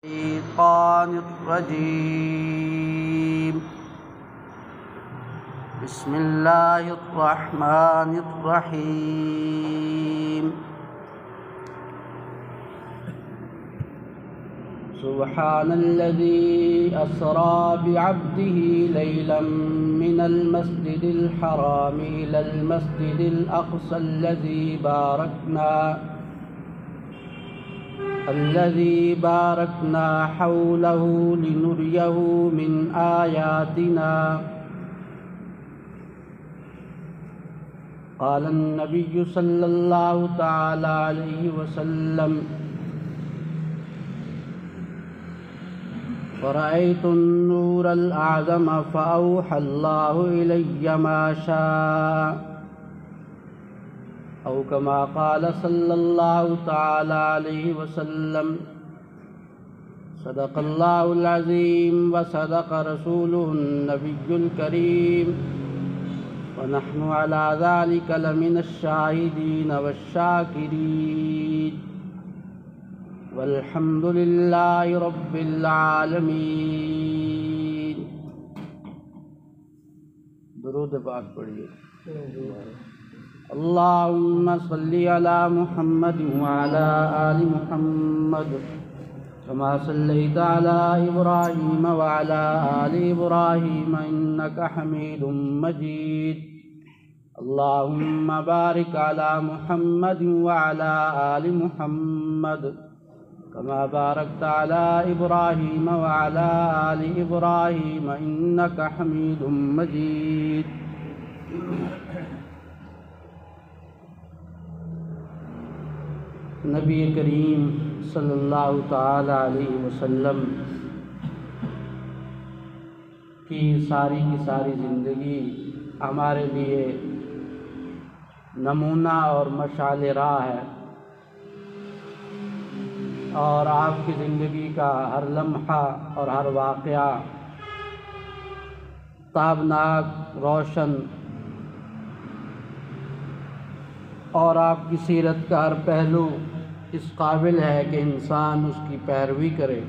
الشيطان الرجيم. بسم الله الرحمن الرحيم. سبحان الذي أسرى بعبده ليلا من المسجد الحرام إلى المسجد الأقصى الذي باركنا حوله لنريه من آياتنا. قال النبي صلى الله تعالى عليه وسلم: فرأيت النور الأعظم فأوحى الله إلي ما شاء، أو كما قال صلى الله تعالى عليه وسلم: صدق الله العظيم وصدق رسوله النبي الكريم، ونحن على ذلك لمن الشاهدين والشاكرين، والحمد لله رب العالمین. درود پاک پڑھیے. اللهم صل على محمد وعلى آل محمد كما صليت على إبراهيم وعلى آل إبراهيم إنك حميد مجيد. اللهم بارك على محمد وعلى آل محمد كما باركت على إبراهيم وعلى آل إبراهيم إنك حميد مجيد. نبی کریم صلی اللہ تعالی علیہ وسلم کی ساری زندگی ہمارے لیے نمونہ اور مشعل راہ ہے، اور آپ کی زندگی کا ہر لمحہ اور ہر واقعہ تابناک، روشن، اور آپ کی سیرت کا ہر پہلو اس قابل ہے کہ انسان اس کی پیروی کرے.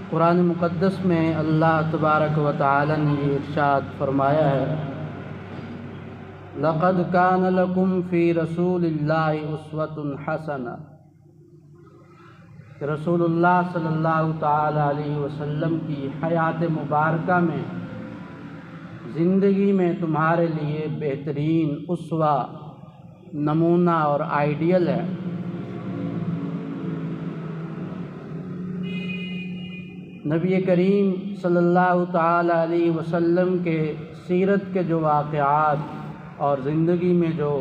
قرآن مقدس میں اللہ تبارک و تعالی نے یہ ارشاد فرمایا ہے: لَقَدْ كَانَ لَكُمْ فِي رَسُولِ اللَّهِ أُسْوَةٌ حَسَنَةٌ، کہ رسول اللہ صلی اللہ تعالی علیہ وسلم کی حیات مبارکہ میں، زندگی میں تمہارے لیے بہترین اسوہ، نمونہ اور آئیڈیل ہے. نبی کریم صلی اللہ تعالی علیہ وسلم کے سیرت کے جو واقعات اور زندگی میں جو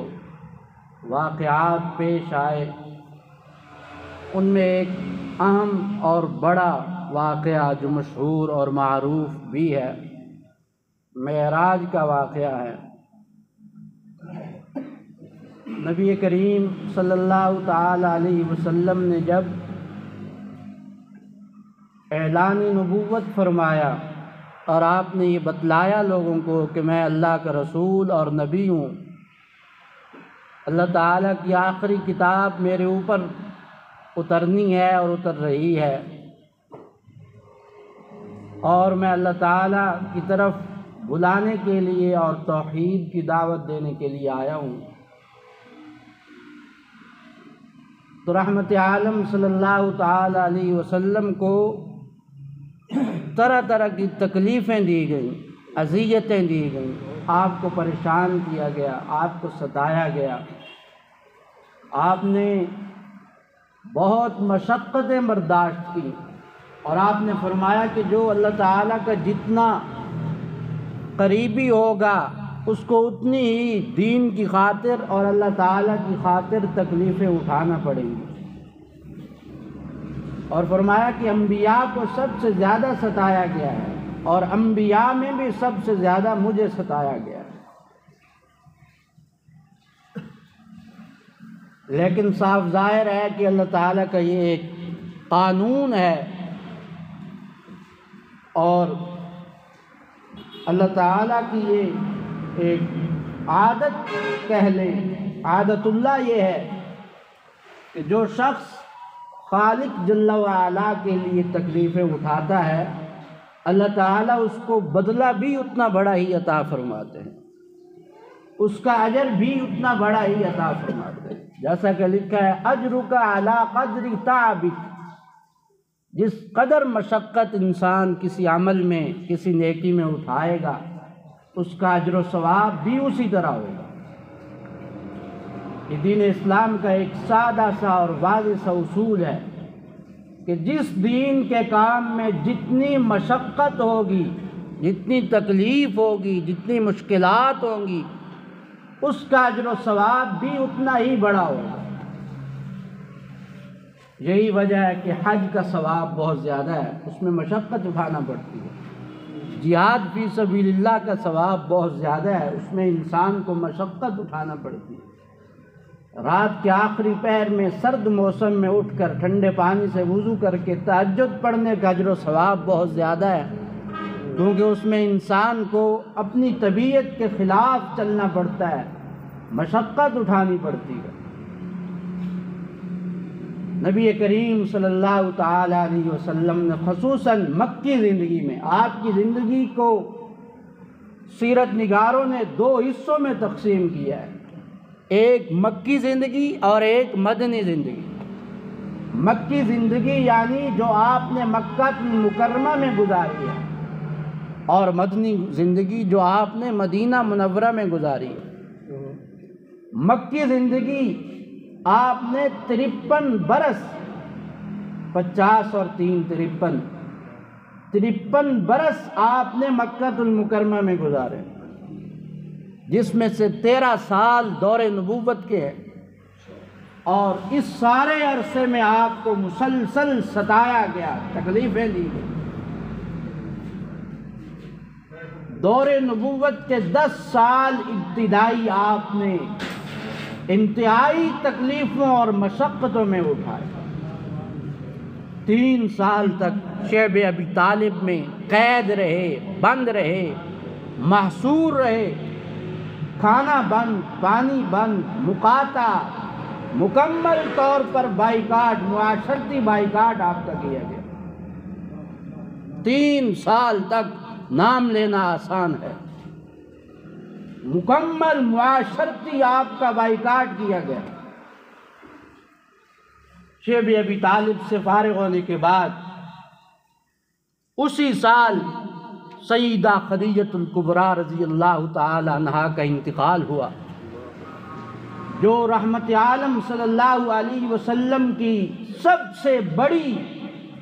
واقعات پیش آئے، ان میں ایک اہم اور بڑا واقعہ جو مشہور اور معروف بھی ہے، معراج کا واقعہ ہے. نبی کریم صلی اللہ تعالی علیہ وسلم نے جب اعلان نبوت فرمایا اور آپ نے یہ بتلایا لوگوں کو کہ میں اللہ کا رسول اور نبی ہوں، اللہ تعالیٰ کی آخری کتاب میرے اوپر اترنی ہے اور اتر رہی ہے، اور میں اللہ تعالیٰ کی طرف بلانے کے لیے اور توحید کی دعوت دینے کے لیے آیا ہوں. تو رحمت عالم صلی اللہ تعالی علیہ وسلم کو طرح طرح کی تکلیفیں دی گئیں، اذیتیں دی گئیں، آپ کو پریشان کیا گیا، آپ کو ستایا گیا. آپ نے بہت مشقتیں برداشت کی، اور آپ نے فرمایا کہ جو اللہ تعالیٰ کا جتنا قریبی ہوگا اس کو اتنی ہی دین کی خاطر اور اللہ تعالیٰ کی خاطر تکلیفیں اٹھانا پڑیں گی. اور فرمایا کہ انبیاء کو سب سے زیادہ ستایا گیا ہے، اور انبیاء میں بھی سب سے زیادہ مجھے ستایا گیا ہے. لیکن صاف ظاہر ہے کہ اللہ تعالیٰ کا یہ ایک قانون ہے، اور اللہ تعالیٰ کی یہ ایک عادت کہہ لیں، عادت اللہ یہ ہے کہ جو شخص خالق جل وعلا کے لیے تکلیفیں اٹھاتا ہے، اللہ تعالیٰ اس کو بدلہ بھی اتنا بڑا ہی عطا فرماتے ہیں، اس کا اجر بھی اتنا بڑا ہی عطا فرماتے ہیں۔ جیسا کہ لکھا ہے اجرک علی قدر تعبک، جس قدر مشقت انسان کسی عمل میں کسی نیکی میں اٹھائے گا اس کا اجر و ثواب بھی اسی طرح ہوگا۔ یہ دین اسلام کا ایک سادہ سا اور واضح سا اصول ہے کہ جس دین کے کام میں جتنی مشقت ہوگی، جتنی تکلیف ہوگی، جتنی مشکلات ہوں گی، اس کا اجر و ثواب بھی اتنا ہی بڑا ہوگا۔ یہی وجہ ہے کہ حج کا ثواب بہت زیادہ ہے، اس میں مشقت اٹھانا پڑتی ہے۔ جہاد فی سبیل اللہ کا ثواب بہت زیادہ ہے، اس میں انسان کو مشقت اٹھانا پڑتی ہے۔ رات کے آخری پہر میں سرد موسم میں اٹھ کر ٹھنڈے پانی سے وضو کر کے تہجد پڑھنے کا اجر و ثواب بہت زیادہ ہے، کیونکہ اس میں انسان کو اپنی طبیعت کے خلاف چلنا پڑتا ہے، مشقت اٹھانی پڑتی ہے۔ نبی کریم صلی اللہ تعالی علیہ وسلم نے خصوصاً مکی زندگی میں، آپ کی زندگی کو سیرت نگاروں نے دو حصوں میں تقسیم کیا ہے، ایک مکی زندگی اور ایک مدنی زندگی۔ مکی زندگی یعنی جو آپ نے مکہ المکرمہ میں گزاری ہے، اور مدنی زندگی جو آپ نے مدینہ منورہ میں گزاری ہے۔ مکی زندگی آپ نے 53 برس 50 اور 3 53 برس آپ نے مکہ المکرمہ میں گزارے، جس میں سے 13 سال دور نبوت کے ہیں، اور اس سارے عرصے میں آپ کو مسلسل ستایا گیا، تکلیفیں دی گئی۔ دور نبوت کے 10 سال ابتدائی آپ نے انتہائی تکلیفوں اور مشقتوں میں اٹھائے۔ 3 سال تک شیب ابی طالب میں قید رہے، بند رہے، محصور رہے، کھانا بند، پانی بند، مقاطع، مکمل طور پر بائیکاٹ، معاشرتی بائیکاٹ آپ کا کیا گیا۔ 3 سال تک نام لینا آسان ہے، مکمل معاشرتی آپ کا بائیکاٹ کیا گیا۔ شیب ابی طالب سے فارغ ہونے کے بعد اسی سال سیدہ خدیجۃ الکبریٰ رضی اللہ تعالی عنہا کا انتقال ہوا، جو رحمت عالم صلی اللہ علیہ وسلم کی سب سے بڑی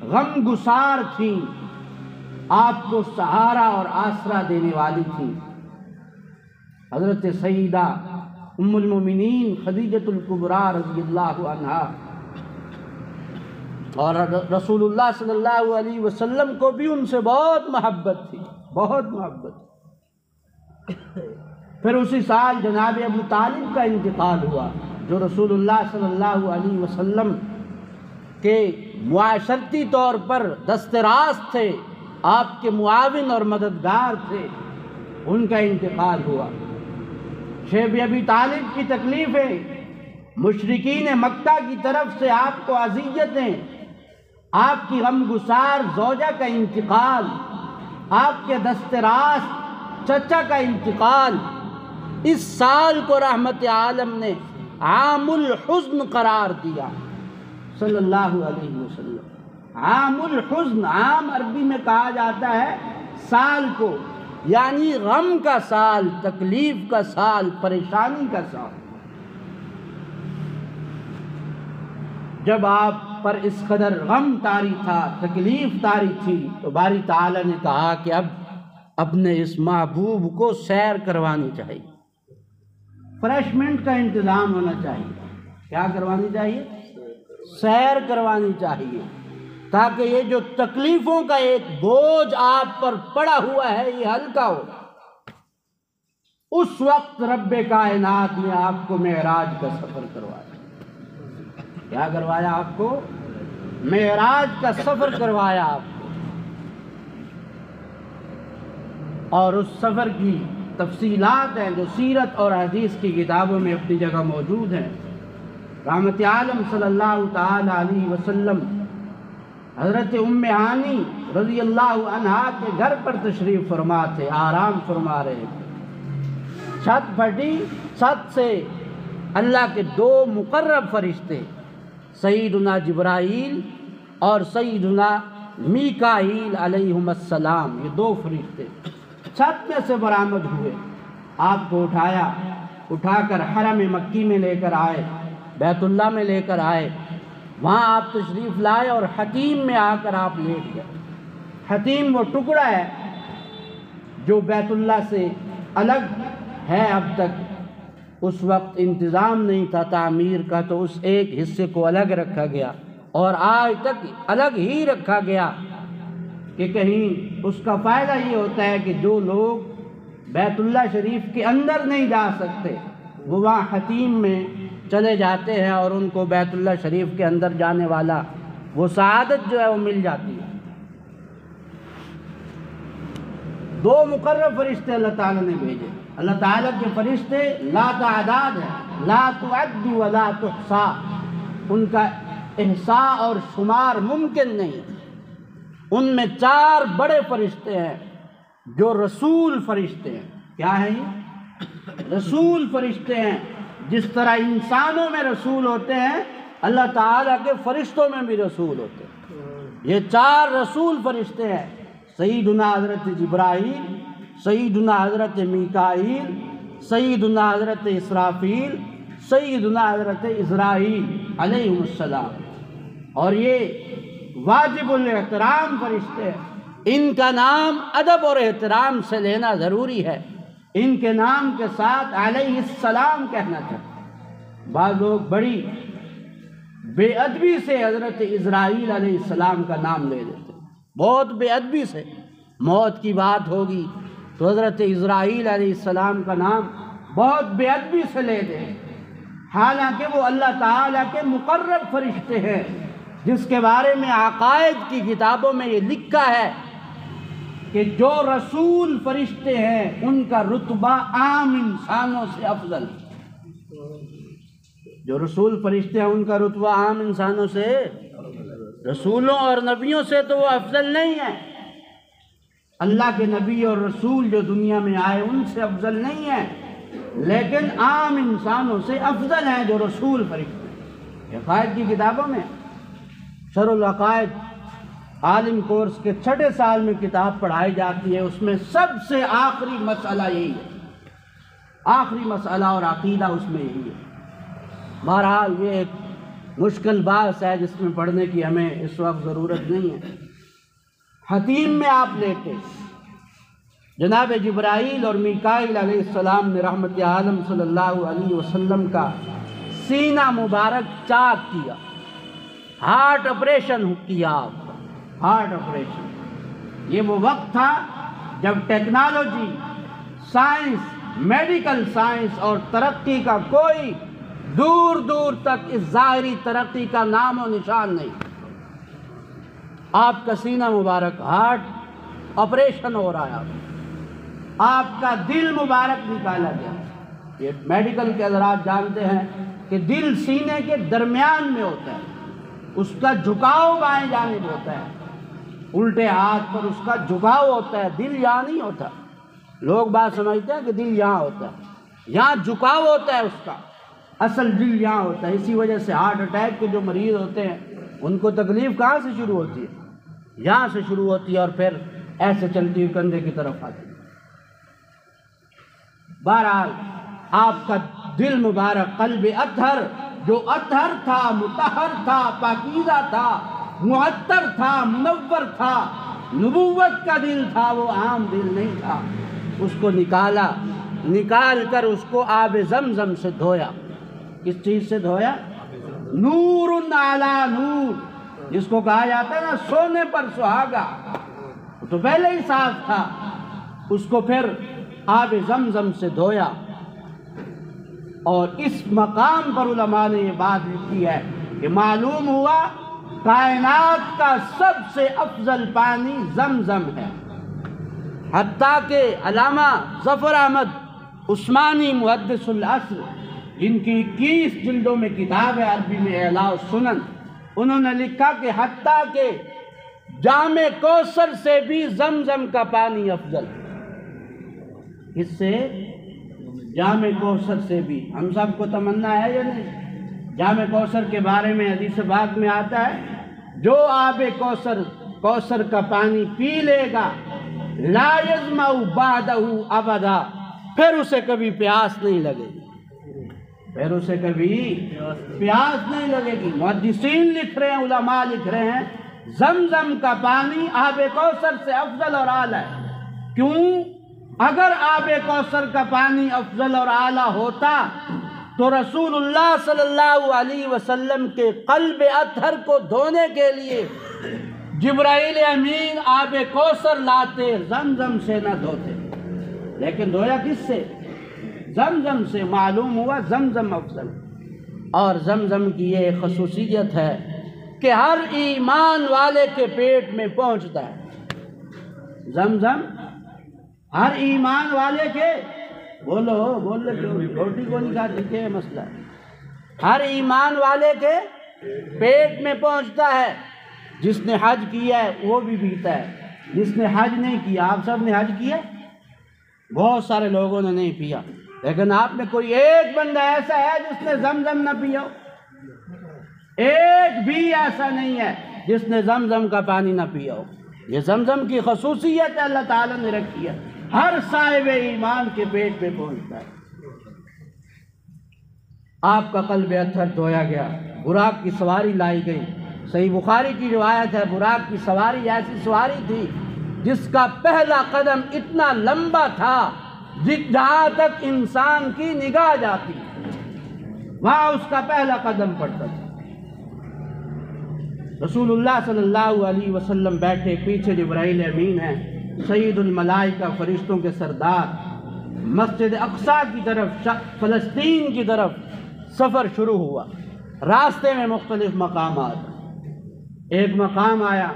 غم گسار تھیں، آپ کو سہارا اور آسرا دینے والی تھیں۔ حضرت سیدہ ام المومنین خدیجۃ الکبریٰ رضی اللہ عنہا، اور رسول اللہ صلی اللہ علیہ وسلم کو بھی ان سے بہت محبت تھی، بہت محبت۔ پھر اسی سال جناب ابو طالب کا انتقال ہوا، جو رسول اللہ صلی اللہ علیہ وسلم کے معاشرتی طور پر دست راست تھے، آپ کے معاون اور مددگار تھے، ان کا انتقال ہوا۔ شیب ابی طالب کی تکلیفیں، مشرکین مکہ کی طرف سے آپ کو اذیتیں، آپ کی غم گسار زوجہ کا انتقال، آپ کے دست راست چچا کا انتقال، اس سال کو رحمت عالم نے عام الحزن قرار دیا صلی اللہ علیہ وسلم۔ عام الحزن، عام عربی میں کہا جاتا ہے سال کو، یعنی غم کا سال، تکلیف کا سال، پریشانی کا سال۔ جب آپ پر اس قدر غم طاری تھا، تکلیف طاری تھی، تو باری تعالیٰ نے کہا کہ اب اپنے اس محبوب کو سیر کروانی چاہیے، فریشمنٹ کا انتظام ہونا چاہیے۔ کیا کروانی چاہیے؟ سیر کروانی چاہیے، تاکہ یہ جو تکلیفوں کا ایک بوجھ آپ پر پڑا ہوا ہے یہ ہلکا ہو۔ اس وقت رب کائنات نے آپ کو معراج کا سفر کروایا۔ کیا کروایا آپ کو؟ معراج کا سفر کروایا آپ کو، اور اس سفر کی تفصیلات ہیں جو سیرت اور حدیث کی کتابوں میں اپنی جگہ موجود ہیں۔ رحمت عالم صلی اللہ تعالی علیہ وسلم حضرت ام ہانی رضی اللہ عنہا کے گھر پر تشریف فرما تھے، آرام فرما رہے تھے۔ چھت پھٹی، چھت سے اللہ کے دو مقرب فرشتے سیدنا جبرائیل اور سیدنا میکائیل علیہم السلام، یہ دو فرشتے چھت میں سے برآمد ہوئے، آپ کو اٹھا کر حرم مکی میں لے کر آئے، بیت اللہ میں لے کر آئے، وہاں آپ تشریف لائے اور حتیم میں آ کر آپ لیٹ گئے۔ حتیم وہ ٹکڑا ہے جو بیت اللہ سے الگ ہے، اب تک اس وقت انتظام نہیں تھا تعمیر کا، تو اس ایک حصے کو الگ رکھا گیا اور آج تک الگ ہی رکھا گیا کہ کہیں اس کا فائدہ یہ ہوتا ہے کہ جو لوگ بیت اللہ شریف کے اندر نہیں جا سکتے وہ وہاں حتیم میں چلے جاتے ہیں اور ان کو بیت اللہ شریف کے اندر جانے والا وہ سعادت جو ہے وہ مل جاتی ہے۔ دو مقرب فرشتے اللہ تعالیٰ نے بھیجے۔ اللہ تعالیٰ کے فرشتے لا تعداد ہے، لا تعد ولا تحصا، ان کا احصاء اور شمار ممکن نہیں۔ ان میں 4 بڑے فرشتے ہیں جو رسول فرشتے ہیں۔ کیا ہیں یہ؟ رسول فرشتے ہیں۔ جس طرح انسانوں میں رسول ہوتے ہیں، اللہ تعالیٰ کے فرشتوں میں بھی رسول ہوتے ہیں۔ یہ 4 رسول فرشتے ہیں، سیدنا حضرت جبرائیل، سیدنا حضرت میکائیل، سیدنا حضرت اسرافیل، سیدنا حضرت عزرائیل علیہ السلام، اور یہ واجب الاحترام فرشتے ہیں۔ ان کا نام ادب اور احترام سے لینا ضروری ہے، ان کے نام کے ساتھ علیہ السلام کہنا چاہیے۔ بعض لوگ بڑی بے ادبی سے حضرت عزرائیل علیہ السلام کا نام لے دیتے ہیں، بہت بے ادبی سے۔ موت کی بات ہوگی تو حضرت عزرائیل علیہ السلام کا نام بہت بے ادبی سے لے دیں، حالانکہ وہ اللہ تعالیٰ کے مقرب فرشتے ہیں، جس کے بارے میں عقائد کی کتابوں میں یہ لکھا ہے کہ جو رسول فرشتے ہیں ان کا رتبہ عام انسانوں سے افضل ہے۔ جو رسول فرشتے ہیں ان کا رتبہ عام انسانوں سے، رسولوں اور نبیوں سے تو وہ افضل نہیں ہے۔ اللہ کے نبی اور رسول جو دنیا میں آئے ان سے افضل نہیں ہے، لیکن عام انسانوں سے افضل ہیں جو رسول فرشتے۔ عقائد کی کتابوں میں شرح العقائد عالم کورس کے 6 سال میں کتاب پڑھائی جاتی ہے، اس میں سب سے آخری مسئلہ یہی ہے، آخری مسئلہ اور عقیدہ اس میں یہی ہے۔ بہرحال یہ ایک مشکل بحث ہے جس میں پڑھنے کی ہمیں اس وقت ضرورت نہیں ہے۔ حتیم میں آپ لیٹے، جناب جبرائیل اور میکائیل علیہ السلام نے رحمت عالم صلی اللہ علیہ وسلم کا سینہ مبارک چاک کیا، ہارٹ آپریشن کیا آپ کا، ہارٹ آپریشن۔ یہ وہ وقت تھا جب ٹیکنالوجی، سائنس، میڈیکل سائنس اور ترقی کا کوئی دور دور تک اس ظاہری ترقی کا نام و نشان نہیں۔ آپ کا سینہ مبارک، ہارٹ آپریشن ہو رہا ہے، آپ کا دل مبارک نکالا گیا۔ یہ میڈیکل کے حضرات جانتے ہیں کہ دل سینے کے درمیان میں ہوتا ہے، اس کا جھکاؤ بائیں جانب ہوتا ہے، الٹے ہاتھ پر اس کا جھکاؤ ہوتا ہے، دل یہاں نہیں ہوتا۔ لوگ بات سمجھتے ہیں کہ دل یہاں ہوتا ہے، یہاں جھکاؤ ہوتا ہے اس کا، اصل دل یہاں ہوتا ہے۔ اسی وجہ سے ہارٹ اٹیک کے جو مریض ہوتے ہیں ان کو تکلیف کہاں سے شروع ہوتی ہے؟ یہاں سے شروع ہوتی ہے اور پھر ایسے چلتی ہوئی کندھے کی طرف آتی ہے۔ بہرحال آپ کا دل مبارک، قلب اطہر، جو اطہر تھا، مطہر تھا، پاکیزہ تھا، معطر تھا، منور تھا، نبوت کا دل تھا، وہ عام دل نہیں تھا۔ اس کو نکالا، نکال کر اس کو آب زمزم سے دھویا۔ کس چیز سے دھویا؟ نور علی نور، جس کو کہا جاتا ہے نا سونے پر سہاگا، وہ تو پہلے ہی صاف تھا، اس کو پھر آب زمزم سے دھویا۔ اور اس مقام پر علماء نے یہ بات لکھی ہے کہ معلوم ہوا کائنات کا سب سے افضل پانی زمزم ہے، حتیٰ کہ علامہ ظفر احمد عثمانی محدث العصر جن کی 21 جلدوں میں کتاب ہے عربی میں اعلاء السنن، انہوں نے لکھا کہ حتیٰ کہ جام کوثر سے بھی زمزم کا پانی افضل، اس سے جام کوثر سے بھی۔ ہم سب کو تمنا ہے یا نہیں؟ جام کوثر کے بارے میں حدیث پاک میں آتا ہے جو آب کوثر کا پانی پی لے گا لا یظمأ بعدہ ابدا، پھر اسے کبھی پیاس نہیں لگے گی، پھر اسے کبھی پیاس نہیں لگے گی۔ محدثین لکھ رہے ہیں، علماء لکھ رہے ہیں زمزم کا پانی آب کوثر سے افضل اور اعلیٰ ہے۔ کیوں؟ اگر آب کوثر کا پانی افضل اور اعلیٰ ہوتا تو رسول اللہ صلی اللہ علیہ وسلم کے قلب اطہر کو دھونے کے لیے جبرائیل امین آب کوثر لاتے، زمزم سے نہ دھوتے، لیکن دھویا کس سے؟ زمزم سے۔ معلوم ہوا زمزم افضل۔ اور زمزم کی یہ خصوصیت ہے کہ ہر ایمان والے کے پیٹ میں پہنچتا ہے۔ زمزم ہر ایمان والے کے، بولو روٹی کو نہیں کھاتے کہ مسئلہ ہے، ہر ایمان والے کے پیٹ میں پہنچتا ہے۔ جس نے حج کیا ہے وہ بھی پیتا ہے، جس نے حج نہیں کیا، آپ سب نے حج کیا، بہت سارے لوگوں نے نہیں پیا، لیکن آپ میں کوئی ایک بندہ ایسا ہے جس نے زمزم نہ پیا ہو؟ ایک بھی ایسا نہیں ہے جس نے زمزم کا پانی نہ پیا ہو۔ یہ زمزم کی خصوصیت اللہ تعالیٰ نے رکھی ہے، ہر صاحب ایمان کے پیٹ پہ پہنچتا ہے۔ آپ کا قلب اطہر دھویا گیا، براق کی سواری لائی گئی۔ صحیح بخاری کی روایت ہے، براق کی سواری ایسی سواری تھی جس کا پہلا قدم اتنا لمبا تھا جہاں تک انسان کی نگاہ جاتی، وہاں اس کا پہلا قدم پڑتا تھا۔ رسول اللہ صلی اللہ علیہ وسلم بیٹھے، پیچھے جبرائیل امین ہیں، سید الملائکہ، فرشتوں کے سردار، مسجد اقصیٰ کی طرف، فلسطین کی طرف سفر شروع ہوا۔ راستے میں مختلف مقامات، ایک مقام آیا،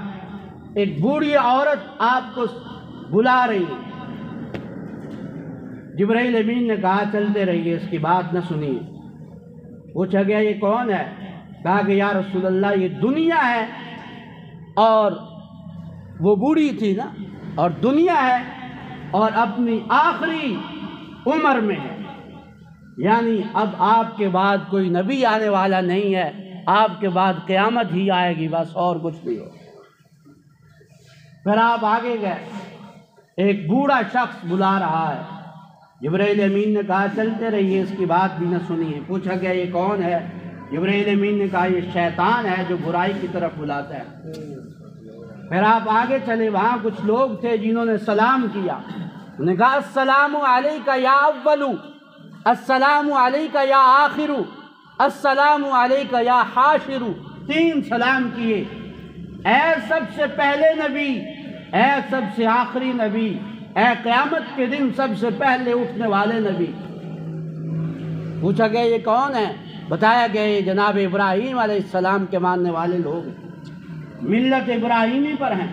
ایک بوڑھی عورت آپ کو بلا رہی ہے۔ جبرائیل امین نے کہا چلتے رہیے، اس کی بات نہ سنیے۔ پوچھا گیا یہ کون ہے؟ کہا کہ یا رسول اللہ یہ دنیا ہے، اور وہ بوڑھی تھی نا، اور دنیا ہے اور اپنی آخری عمر میں ہے، یعنی اب آپ کے بعد کوئی نبی آنے والا نہیں ہے، آپ کے بعد قیامت ہی آئے گی، بس اور کچھ نہیں ہو۔ پھر آپ آگے گئے، ایک بوڑھا شخص بلا رہا ہے۔ جبرائیل امین نے کہا چلتے رہیے، اس کی بات بھی نہ سنیے۔ پوچھا گیا یہ کون ہے؟ جبرائیل امین نے کہا یہ شیطان ہے جو برائی کی طرف بلاتا ہے۔ پھر آپ آگے چلے، وہاں کچھ لوگ تھے جنہوں نے سلام کیا، انہوں نے کہا السلام علیکہ یا اول، السلام علیکہ یا آخر، السلام علیکہ یا حاشر، 3 سلام کیے۔ اے سب سے پہلے نبی، اے سب سے آخری نبی، اے قیامت کے دن سب سے پہلے اٹھنے والے نبی۔ پوچھا گیا یہ کون ہے؟ بتایا گیا یہ جناب ابراہیم علیہ السلام کے ماننے والے لوگ ہیں، ملت ابراہیمی پر ہیں۔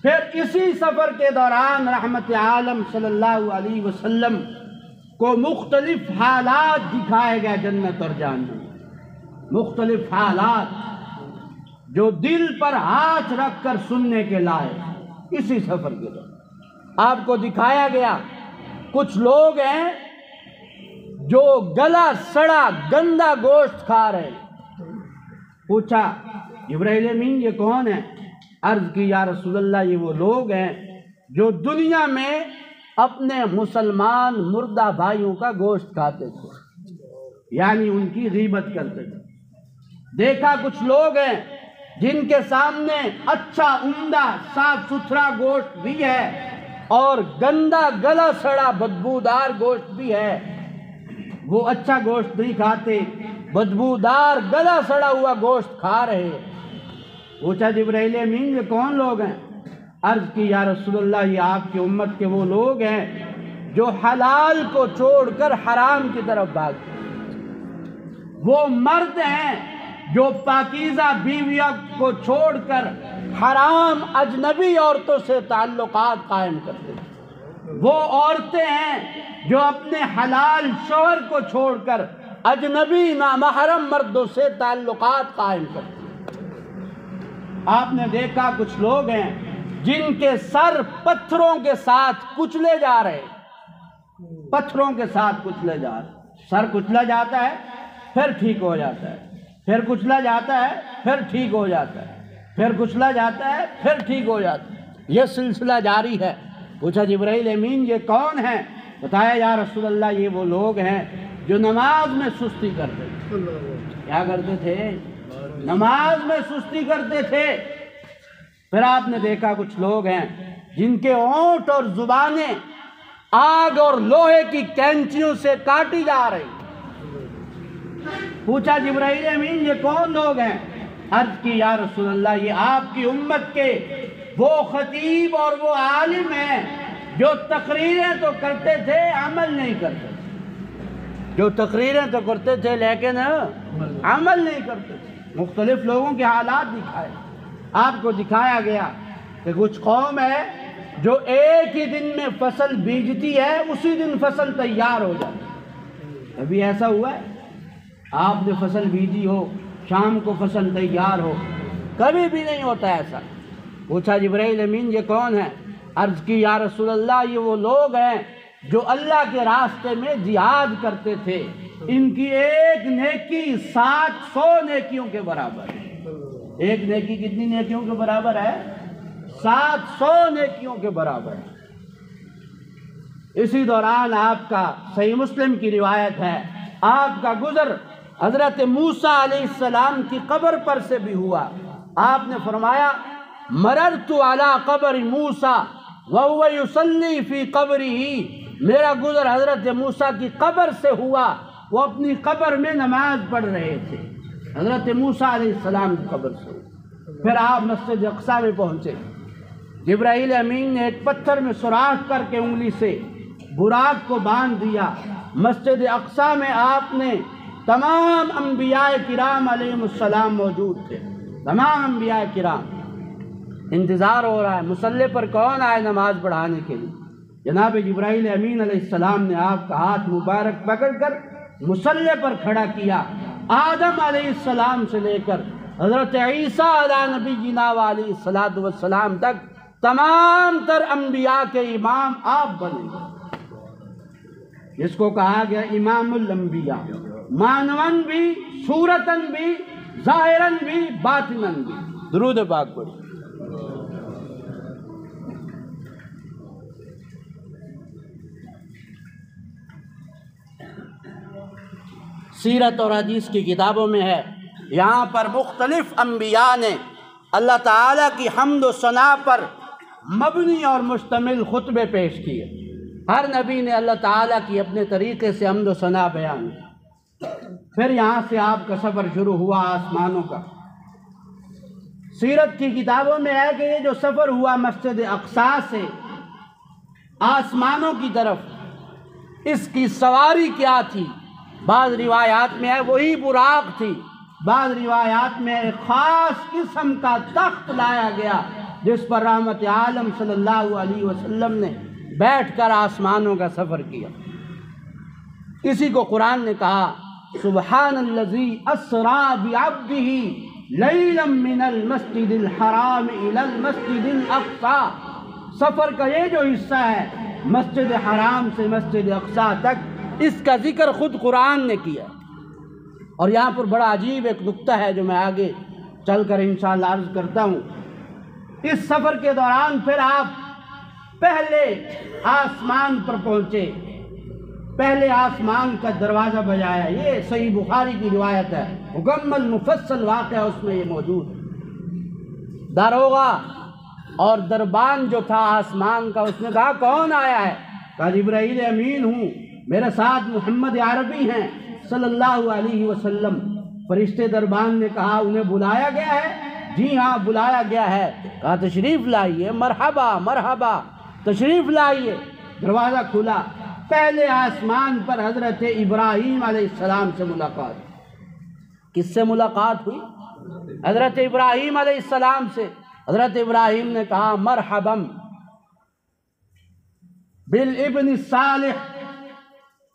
پھر اسی سفر کے دوران رحمت عالم صلی اللہ علیہ وسلم کو مختلف حالات دکھائے گئے، جنت اور جہنم، مختلف حالات جو دل پر ہاتھ رکھ کر سننے کے لائق۔ اسی سفر کے دوران آپ کو دکھایا گیا کچھ لوگ ہیں جو گلا سڑا گندا گوشت کھا رہے ہیں۔ پوچھا جبرائیل امین یہ کون ہے؟ عرض کی یا رسول اللہ یہ وہ لوگ ہیں جو دنیا میں اپنے مسلمان مردہ بھائیوں کا گوشت کھاتے تھے، یعنی ان کی غیبت کرتے تھے۔ دیکھا کچھ لوگ ہیں جن کے سامنے اچھا عمدہ صاف ستھرا گوشت بھی ہے اور گندا گلا سڑا بدبودار گوشت بھی ہے، وہ اچھا گوشت نہیں کھاتے، بدبودار گلا سڑا ہوا گوشت کھا رہے۔ پوچھا جبرائیل امین یہ کون لوگ ہیں؟ عرض کی یا رسول اللہ یہ آپ کی امت کے وہ لوگ ہیں جو حلال کو چھوڑ کر حرام کی طرف بھاگتے ہیں، وہ مرد ہیں جو پاکیزہ بیویوں کو چھوڑ کر حرام اجنبی عورتوں سے تعلقات قائم کرتے ہیں، وہ عورتیں ہیں جو اپنے حلال شوہر کو چھوڑ کر اجنبی نامحرم مردوں سے تعلقات قائم کرتی ہیں۔ آپ نے دیکھا کچھ لوگ ہیں جن کے سر پتھروں کے ساتھ کچلے جا رہے ہیں، پتھروں کے ساتھ کچلے جا رہے ہیں۔ سر کچلا جاتا ہے پھر ٹھیک ہو جاتا ہے، پھر کچلا جاتا ہے پھر ٹھیک ہو جاتا ہے، پھر کچلا جاتا ہے پھر ٹھیک ہو جاتا ہے، یہ سلسلہ جاری ہے۔ پوچھا جبرائیل امین یہ کون ہیں؟ بتایا یا رسول اللہ یہ وہ لوگ ہیں جو نماز میں سستی کرتے تھے۔ کیا کرتے تھے؟ نماز میں سستی کرتے تھے۔ پھر آپ نے دیکھا کچھ لوگ ہیں جن کے ہونٹ اور زبانیں آگ اور لوہے کی کینچیوں سے کاٹی جا رہی۔ پوچھا جبرائیل امین یہ کون لوگ ہیں؟ عرض کی یا رسول اللہ یہ آپ کی امت کے وہ خطیب اور وہ عالم ہیں جو تقریریں تو کرتے تھے عمل نہیں کرتے تھے، جو تقریریں تو کرتے تھے لیکن عمل نہیں کرتے تھے۔ مختلف لوگوں کے حالات دکھائے، آپ کو دکھایا گیا کہ کچھ قوم ہے جو ایک ہی دن میں فصل بیجتی ہے اسی دن فصل تیار ہو جاتی ہے۔ ابھی ایسا ہوا ہے آپ نے فصل بیجی ہو شام کو فصل تیار ہو؟ کبھی بھی نہیں ہوتا ایسا۔ پوچھا جبرائیل امین یہ کون ہے؟ عرض کی یا رسول اللہ یہ وہ لوگ ہیں جو اللہ کے راستے میں جہاد کرتے تھے، ان کی ایک نیکی 700 نیکیوں کے برابر ہے۔ ایک نیکی کتنی نیکیوں کے برابر ہے؟ 700 نیکیوں کے برابر ہے۔ اسی دوران آپ کا صحیح مسلم کی روایت ہے آپ کا گزر حضرت موسیٰ علیہ السلام کی قبر پر سے بھی ہوا۔ آپ نے فرمایا مررت علی قبر موسیٰ وہو یصلی فی قبرہ، میرا گزر حضرت موسیٰ کی قبر سے ہوا، وہ اپنی قبر میں نماز پڑھ رہے تھے۔ حضرت موسیٰ علیہ السلام کی قبر سے ہوا۔ پھر آپ مسجد اقصیٰ میں پہنچے، جبرائیل امین نے ایک پتھر میں سوراخ کر کے انگلی سے براق کو باندھ دیا۔ مسجد اقصیٰ میں آپ نے تمام انبیاء کرام علیہ السلام موجود تھے، تمام انبیاء کرام۔ انتظار ہو رہا ہے مصلی پر کون آئے نماز پڑھانے کے لیے۔ جناب جبرائیل امین علیہ السلام نے آپ کا ہاتھ مبارک پکڑ کر مصلی پر کھڑا کیا۔ آدم علیہ السلام سے لے کر حضرت عیسیٰ علیہ نبینا علیہ السلام تک تمام تر انبیاء کے امام آپ بنے، جس کو کہا گیا امام الانبیاء، مانون بھی، صورتاً بھی، ظاہراً بھی، باطناً بھی۔ درود پاک پڑھی۔ سیرت اور حدیث کی کتابوں میں ہے، یہاں پر مختلف انبیاء نے اللہ تعالیٰ کی حمد و ثنا پر مبنی اور مشتمل خطبے پیش کیے۔ ہر نبی نے اللہ تعالیٰ کی اپنے طریقے سے حمد و ثنا بیان کی۔ پھر یہاں سے آپ کا سفر شروع ہوا آسمانوں کا۔ سیرت کی کتابوں میں ہے کہ یہ جو سفر ہوا مسجد اقصیٰ سے آسمانوں کی طرف، اس کی سواری کیا تھی؟ بعض روایات میں ہے وہی براق تھی، بعض روایات میں ایک خاص قسم کا تخت لایا گیا جس پر رحمت عالم صلی اللہ علیہ وسلم نے بیٹھ کر آسمانوں کا سفر کیا۔ اسی کو قرآن نے کہا سبحان الذی اسریٰ بعبدہ لیلا من المسجد الحرام الی المسجد الاقصیٰ۔ سفر کا یہ جو حصہ ہے مسجد حرام سے مسجد اقصیٰ تک، اس کا ذکر خود قرآن نے کیا۔ اور یہاں پر بڑا عجیب ایک نکتہ ہے جو میں آگے چل کر انشاءاللہ عرض کرتا ہوں۔ اس سفر کے دوران پھر آپ پہلے آسمان پر پہنچے، پہلے آسمان کا دروازہ بجایا۔ یہ صحیح بخاری کی روایت ہے، مکمل مفصل واقعہ اس میں یہ موجود ہے۔ داروغہ اور دربان جو تھا آسمان کا، اس نے کہا کون آیا ہے؟ کہا جبرائیل امین ہوں، میرے ساتھ محمد عربی ہیں صلی اللہ علیہ وسلم۔ فرشتے دربان نے کہا انہیں بلایا گیا ہے؟ جی ہاں بلایا گیا ہے۔ کہا تشریف لائیے، مرحبا مرحبا، تشریف لائیے۔ دروازہ کھلا، پہلے آسمان پر حضرت ابراہیم علیہ السلام سے ملاقات۔ کس سے ملاقات ہوئی؟ حضرت ابراہیم علیہ السلام سے۔ حضرت ابراہیم نے کہا مرحبا بالابن الصالح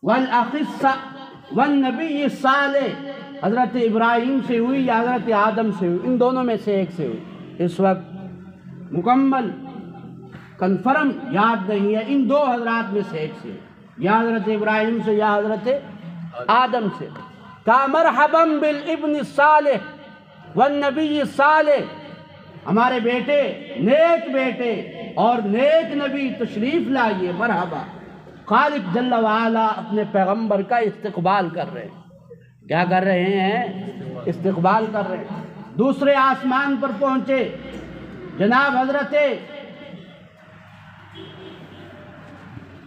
والاخ والنبی الصالح، حضرت ابراہیم سے ہوئی یا حضرت آدم سے ہوئی؟ ان دونوں میں سے ایک سے ہوئی۔ اس وقت مکمل کنفرم یاد نہیں ہے، ان دو حضرات میں سے ایک سے ہوئی، یا حضرت ابراہیم سے یا حضرت آدم سے۔ کہا مرحبا بالابن الصالح والنبی الصالح، ہمارے بیٹے، نیک بیٹے اور نیک نبی تشریف لائیے، مرحبا۔ خالق جل وعلا اپنے پیغمبر کا استقبال کر رہے ہیں۔ کیا کر رہے ہیں؟ استقبال کر رہے ہیں۔ دوسرے آسمان پر پہنچے، جناب حضرت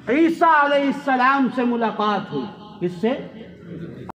عیسیٰ علیہ السلام سے ملاقات ہوئی۔ کس سے؟